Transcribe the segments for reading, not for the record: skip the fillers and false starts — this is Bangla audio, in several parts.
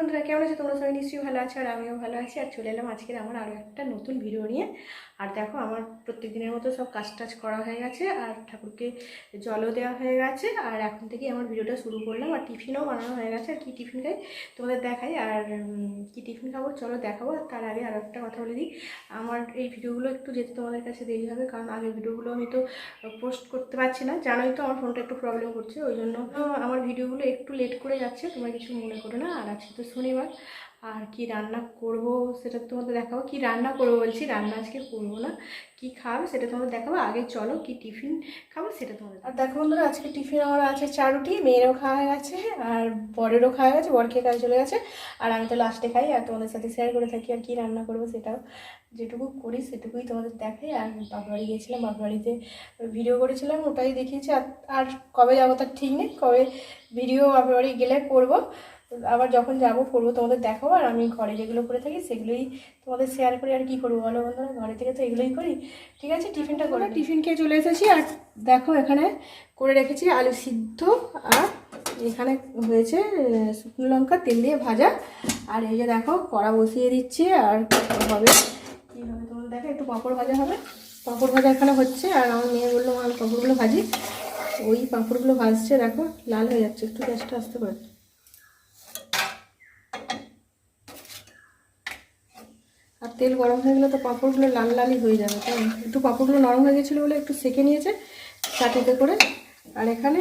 বন্ধুরা, কেমন আছে তোমরা? সবাই নিশ্চয়ই ভালো আছো, আর আমিও ভালো আছি। আর চলে এলাম আজকের আমার আরও একটা নতুন ভিডিও নিয়ে। আর দেখো, আমার প্রত্যেক দিনের মতো সব কাজ টাজ করা হয়ে গেছে, আর ঠাকুরকে জলও দেওয়া হয়ে গেছে। আর এখন থেকেই আমার ভিডিওটা শুরু করলাম, আর টিফিনও বানানো হয়ে গেছে। আর কী টিফিন খাই তোমাদের দেখাই, আর কী টিফিন খাবো চলো দেখাবো। আর তার আগে আরও একটা কথা বলে দিই, আমার এই ভিডিওগুলো একটু যেতে তোমাদের কাছে দেরি হবে, কারণ আগের ভিডিওগুলো আমি তো পোস্ট করতে পারছি না, জানোই তো আমার ফোনটা একটু প্রবলেম করছে, ওই জন্য আমার ভিডিওগুলো একটু লেট করে যাচ্ছে, তোমরা কিছু মনে করো না। আর আজকে তো শনিবার, আর কি রান্না করব সেটা তোমাদের দেখাবো। কি রান্না করবো বলছি, রান্না আজকে করবো না, কি খাবে সেটা তোমাদের দেখাবো। আগে চলো কি টিফিন খাবো সেটা তোমাদের। আর দেখো বন্ধুরা, আজকে টিফিন আমার আছে চা রুটি, মেয়েরও খাওয়া হয়ে গেছে আর বরেরও খাওয়া গেছে, বর খেয়ে কাজে চলে গেছে। আর আমি তো লাস্টে খাই, আর তোমাদের সাথে শেয়ার করে থাকি আর কি রান্না করবো সেটাও, যেটুকু করি সেটুকুই তোমাদের দেখাই। আর বাপের বাড়ি গিয়েছিলাম, বাপের বাড়িতে ভিডিও করেছিলাম, ওটাই দেখিয়েছি। আর কবে যাবো তার ঠিক নেই, কবে ভিডিও বাপের বাড়ি গেলে করবো, আবার যখন যাবো করবো তোমাদের দেখাবো। আর আমি ঘরে যেগুলো করে থাকি সেগুলোই তোমাদের শেয়ার করি। আর কি করবো বলো বন্ধুরা, ঘরে থেকে তো এগুলোই করি। ঠিক আছে, টিফিনটা করে, টিফিন খেয়ে চলে এসেছি। আর দেখো এখানে করে রেখেছি আলু সিদ্ধ, আর এখানে হয়েছে শুকনো লঙ্কা তেল দিয়ে ভাজা। আর এই যে দেখো কড়া বসিয়ে দিচ্ছি, আর হবে কী হবে তোমাদের দেখো, একটু পাঁপড় ভাজা হবে। পাঁপড় ভাজা এখানে হচ্ছে, আর আমার মেয়ে বললো আমি পাঁপড়গুলো ভাজি, ওই পাঁপড়গুলো ভাজছে। দেখো লাল হয়ে যাচ্ছে, একটু গ্যাসটা আসতে পারে। আর তেল গরম হয়ে গেলে তো পাঁপড়গুলো লাল লালই হয়ে যাবে, তাই একটু পাঁপড়গুলো নরম হয়ে গেছিলো বলে একটু সেঁকে নিয়েছে চাটুতে করে। আর এখানে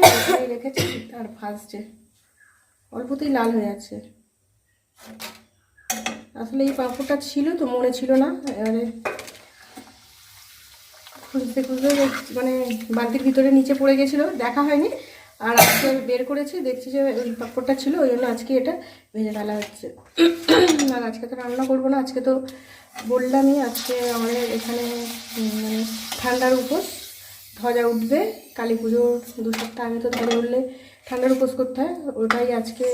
রেখেছি, আর ভাজছে, অল্পতেই লাল হয়ে যাচ্ছে। আসলে এই পাঁপড়টা ছিল তো মনে ছিল না, এবারে খুঁজতে খুঁজতে মানে বালতির ভিতরে নিচে পড়ে গেছিলো, দেখা হয়নি। আর আজকে বের করেছি, দেখছি যে ওই পাঁপড়টা ছিল, ওই জন্য আজকে এটা ভেজে ফেলা হচ্ছে। আর আজকে তো রান্না করবো না, আজকে তো বললামই আজকে আমাদের এখানে মানে ঠান্ডার উপোস, ধ্বজা উঠবে। কালী পুজোর 2 সপ্তাহ আগে তো ধ্বজা উঠলে ঠান্ডার উপোস করতে হয়, ওটাই আজকে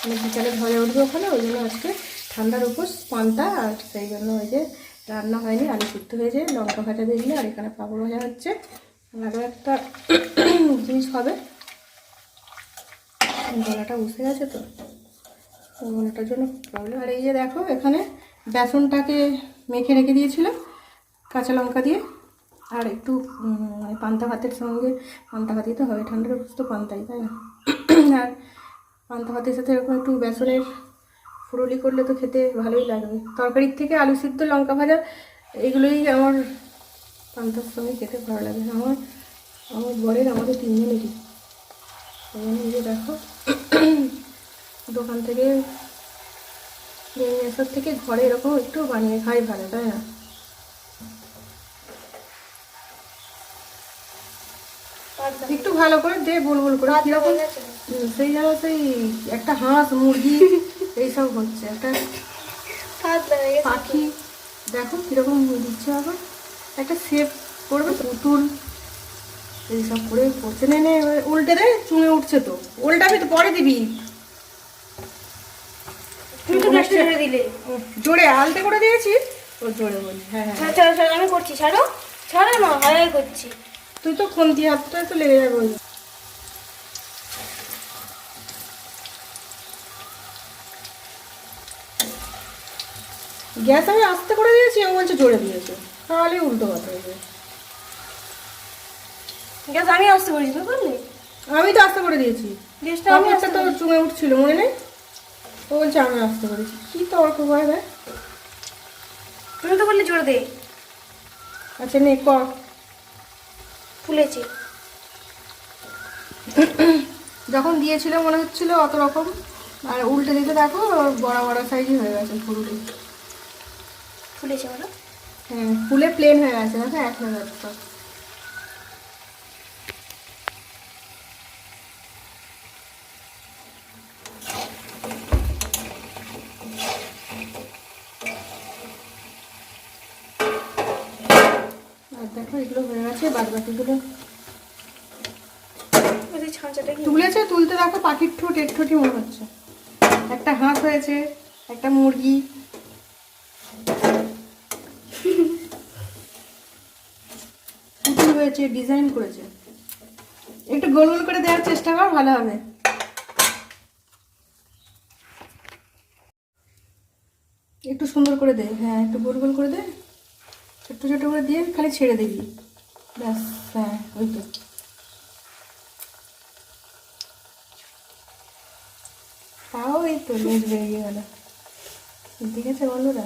মানে বিকালে ধ্বজা উঠবে ওখানে, ওই জন্য আজকে ঠান্ডার উপোস পান্তা। আর সেই জন্য ওই যে রান্না হয়নি, আলু সিদ্ধ হয়েছে, লঙ্কা ভাজা দিয়ে, আর এখানে পাঁপড় ভাজা হচ্ছে। আরও একটা জিনিস হবে, গলাটা বসে গেছে তো, গলাটার জন্য প্রবলেম। আর এই যে দেখো এখানে বেসনটাকে মেখে রেখে দিয়েছিলাম কাঁচা লঙ্কা দিয়ে, আর একটু মানে পান্তা ভাতের সঙ্গে, পান্তা ভাতই তো হবে, ঠান্ডার উপোস তো পান্তাই, তাই না? আর পান্তা ভাতের সাথে এরকম একটু বেসনের ফুরুলি করলে তো খেতে ভালোই লাগবে। তরকারির থেকে আলু সিদ্ধ লঙ্কা ভাজা এগুলোই আমার পান্তার সঙ্গে খেতে ভালো লাগে, আমার বরের, আমাদের তিনজনেরই। এই যে দেখো দোকান থেকে মেসের থেকে ঘরে এরকম একটু বানিয়ে খাই ভালো, তাই না? একটু ভালো করে দে, বুলবুল করে কিরকম সেই যেন সেই একটা হাঁস মুরগি এইসব হচ্ছে, একটা পাখি দেখো কিরকম দিচ্ছে, আবার একটা শেপ করবে পুতুল এইসব করে করছে। নে নে উল্টে দে, চুঙে উঠছে তো, উল্টাবি তো, পরে দিবি। তুমি তো গ্যাসটা ছেড়ে দিলে, জোরে আলতে করে দিয়েছি, ও জোরে বলি। হ্যাঁ হ্যাঁ ছাড়ো ছাড়ো, আমি করছি, ছাড়ো ছাড়ো না, ভালোই করছি। তুই তো খুন্তি, হাতটা তো লেগে যাবে। গ্যাস আমি আস্তে করে দিয়েছি, ও বলছে জোরে দিয়েছে, তাহলে উল্টো কথা হয়েছে। গ্যাস আমি আস্তে করেছি তো, বুঝলি? আমি তো আস্তে করে দিয়েছি, গ্যাসটা আমি আস্তে তো চুঙে উঠছিল, মনে নেই? ও বলছে আমি আস্তে করেছি, কি তর্ক হয় ভাই? তুমি তো বললে জোরে দে। আচ্ছা নে কর, ফুলেছে। যখন দিয়েছিল মনে হচ্ছিল অত রকম, আর উল্টে দিতে দেখো বড় বড় সাইজই হয়ে গেছে ফুলটি, ফুলেছে বলো? হ্যাঁ ফুলে প্লেন হয়ে গেছে, দেখো এক হয়ে যাচ্ছে। আর দেখো এগুলো হয়ে গেছে, বাদ বাকিগুলো তুলেছে, তুলতে দেখো পাখির ঠোঁট এর ঠোঁটই মনে হচ্ছে। একটা হাঁস হয়েছে, একটা মুরগি, পুতুল হয়েছে, ডিজাইন করেছে। একটু গোল গোল করে দেওয়ার চেষ্টা কর, ভালো হবে। একটু সুন্দর করে দে, হ্যাঁ একটু গোল গোল করে দে, ছোট্ট ছোটো করে দিয়ে খালি ছেড়ে দিবি, ব্যাস। হ্যাঁ ওই তো, তাও এই তো লেজ বেরিয়ে গেল। ঠিক আছে বন্ধুরা,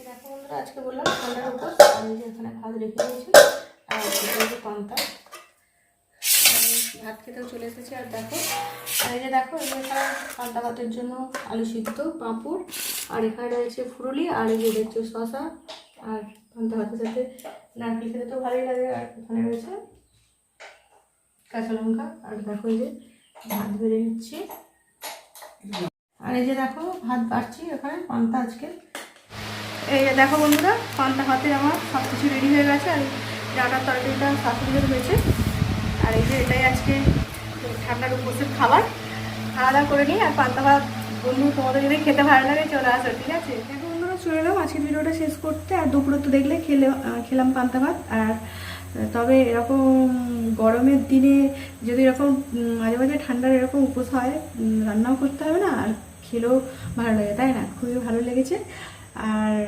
দেখো বন্ধুরা, আজকে বললাম ঠান্ডার উপর, আমি যে এখানে ভাত রেখে দিয়েছি আর পান্তা, ভাত খেতেও চলে এসেছি। আর দেখো, আর এই যে দেখো, এখানে পান্তা ভাতের জন্য আলু সিদ্ধ, পাঁপড়, আর এখানে রয়েছে ফুরুলি, আর এই যে দেখছো শশা, আর পান্তা ভাতের সাথে নারকেল খেতে তো ভালোই লাগে। আর এখানে রয়েছে কাঁচা লঙ্কা, আর দেখো এই যে ভাত বেড়ে নিচ্ছি, আর এই যে দেখো ভাত বাড়ছি এখানে পান্তা আজকে। এই যে দেখো বন্ধুরা, পান্তা ভাতে আমার সব কিছু রেডি হয়ে গেছে, আর ডাটার তরকারিটা শাশুড়িদের হয়েছে। আর এই যে এটাই আজকে ঠান্ডার উপস্থিত খাবার, খাওয়া দাওয়া করে নিই। আর পান্তা ভাত বন্ধু তোমাদের যদি খেতে ভালো লাগে চলে আসো, ঠিক আছে? দেখো বন্ধুরা, চলে এলাম আজকের ভিডিওটা শেষ করতে। আর দুপুরে তো দেখলে খেলাম পান্তা ভাত। আর তবে এরকম গরমের দিনে যদি এরকম মাঝে মাঝে ঠান্ডার এরকম উপোস হয়, রান্নাও করতে হবে না, আর খেলেও ভালো লাগে, তাই না? খুবই ভালো লেগেছে। আর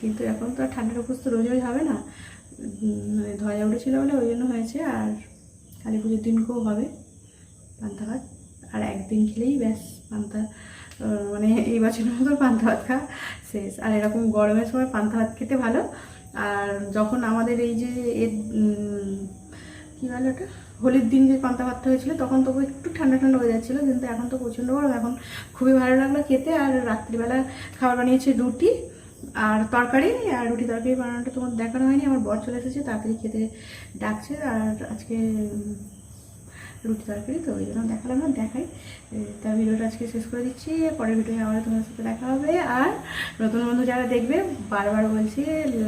কিন্তু এখন তো আর ঠান্ডার উপোস তো রোজ রোজ হবে না, মানে ধরা উঠেছিল বলে ওই জন্য হয়েছে। আর কালী পুজোর দিনকেও হবে পান্তা ভাত, আর একদিন খেলেই ব্যাস পান্তা, মানে এই বছরের মতো পান্তা ভাত খাওয়া শেষ। আর এরকম গরমের সময় পান্তা ভাত খেতে ভালো। আর যখন আমাদের এই যে কী বলে ওটা, হোলির দিন যে পান্তা ভাতটা হয়েছিল তখন তবু একটু ঠান্ডা ঠান্ডা হয়ে যাচ্ছিলো, কিন্তু এখন তো প্রচণ্ড গরম। এখন খুবই ভালো লাগলো খেতে। আর রাত্রিবেলা খাবার বানিয়েছে রুটি আর তরকারি, আর রুটি তরকারি বানানোটা তোমার দেখানো হয়নি, আমার বর চলে এসেছে, তাড়াতাড়ি খেতে ডাকছে। আর আজকে রুটি তরকারি, তো ওই জন্য দেখালাম না, দেখাই। তার ভিডিওটা আজকে শেষ করে দিচ্ছি, পরের ভিডিও আবার তোমার সাথে দেখা হবে। আর নতুন বন্ধু যারা দেখবে, বারবার বলছি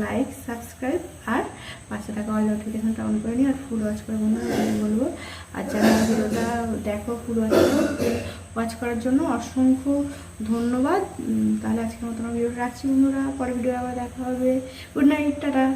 লাইক, সাবস্ক্রাইব, আর পাশে থাকা অল নোটিফিকেশনটা অন করে নিই, আর ফুল ওয়াচ করে বন্ধুরা বলবো। আর যারা ভিডিওটা দেখো ফুল ওয়াচ করার জন্য অসংখ্য ধন্যবাদ। তাহলে আজকের মতো আমার ভিডিওটা রাখছি বন্ধুরা, পরের ভিডিও আবার দেখা হবে। Good night, tata.